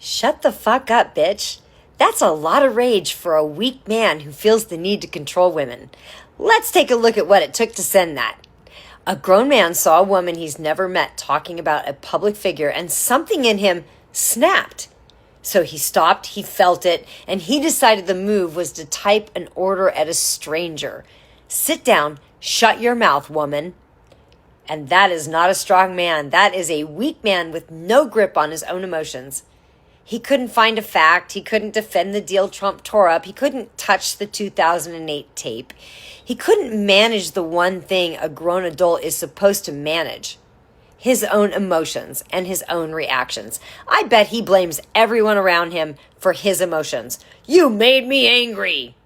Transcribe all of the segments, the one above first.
Shut the fuck up, bitch. That's a lot of rage for a weak man who feels the need to control women. Let's take a look at what it took to send that. A grown man saw a woman he's never met talking about a public figure, and something in him snapped. So he stopped, he felt it, and he decided the move was to type an order at a stranger. Sit down, shut your mouth, woman. And that is not a strong man. That is a weak man with no grip on his own emotions. He couldn't find a fact. He couldn't defend the deal Trump tore up. He couldn't touch the 2008 tape. He couldn't manage the one thing a grown adult is supposed to manage: his own emotions and his own reactions. I bet he blames everyone around him for his emotions. You made me angry.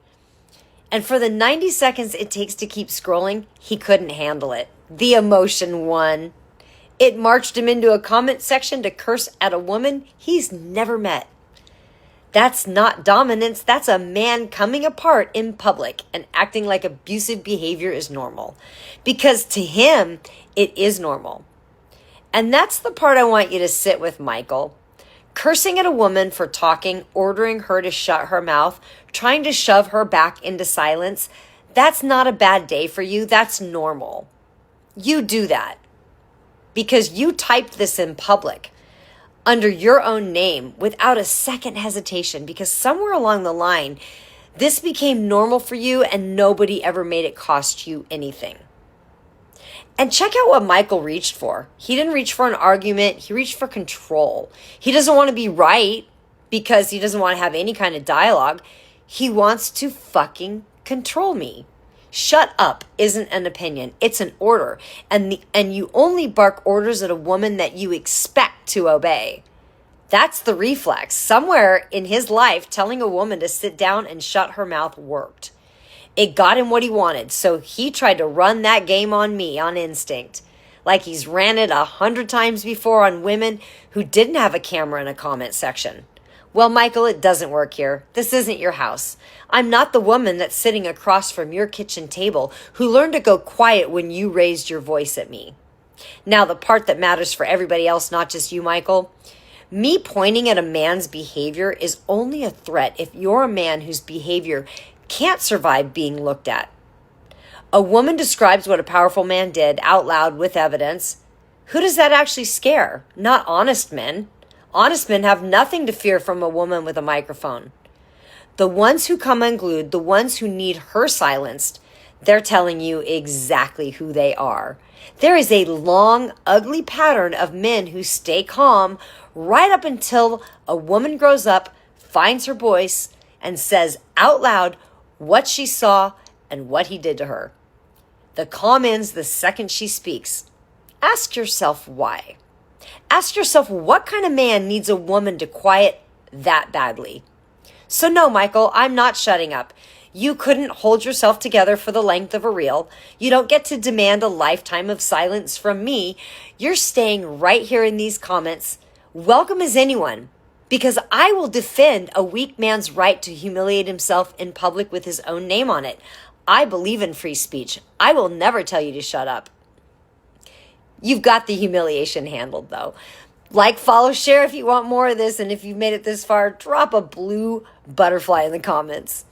And for the 90 seconds it takes to keep scrolling, he couldn't handle it. The emotion won. It marched him into a comment section to curse at a woman he's never met. That's not dominance. That's a man coming apart in public and acting like abusive behavior is normal. Because to him, it is normal. And that's the part I want you to sit with, Michael. Cursing at a woman for talking, ordering her to shut her mouth, trying to shove her back into silence, that's not a bad day for you. That's normal. You do that because you typed this in public under your own name without a second hesitation, because somewhere along the line, this became normal for you and nobody ever made it cost you anything. And check out what Michael reached for. He didn't reach for an argument. He reached for control. He doesn't want to be right because he doesn't want to have any kind of dialogue. He wants to fucking control me. Shut up isn't an opinion. It's an order. And you only bark orders at a woman that you expect to obey. That's the reflex. Somewhere in his life, telling a woman to sit down and shut her mouth worked. It got him what he wanted, so he tried to run that game on me on instinct, like he's ran it 100 times before on women who didn't have a camera in a comment section. Well, Michael, it doesn't work here. This isn't your house. I'm not the woman that's sitting across from your kitchen table who learned to go quiet when you raised your voice at me. Now, the part that matters for everybody else, not just you, Michael. Me pointing at a man's behavior is only a threat if you're a man whose behavior can't survive being looked at. A woman describes what a powerful man did out loud with evidence. Who does that actually scare? Not honest men. Honest men have nothing to fear from a woman with a microphone. The ones who come unglued, the ones who need her silenced, they're telling you exactly who they are. There is a long, ugly pattern of men who stay calm right up until a woman grows up, finds her voice, and says out loud what she saw and what he did to her. The calm ends the second she speaks. Ask yourself why. Ask yourself what kind of man needs a woman to quiet that badly. So no, Michael, I'm not shutting up. You couldn't hold yourself together for the length of a reel. You don't get to demand a lifetime of silence from me. You're staying right here in these comments. Welcome as anyone, because I will defend a weak man's right to humiliate himself in public with his own name on it. I believe in free speech. I will never tell you to shut up. You've got the humiliation handled, though. Like, follow, share if you want more of this. And if you've made it this far, drop a blue butterfly in the comments.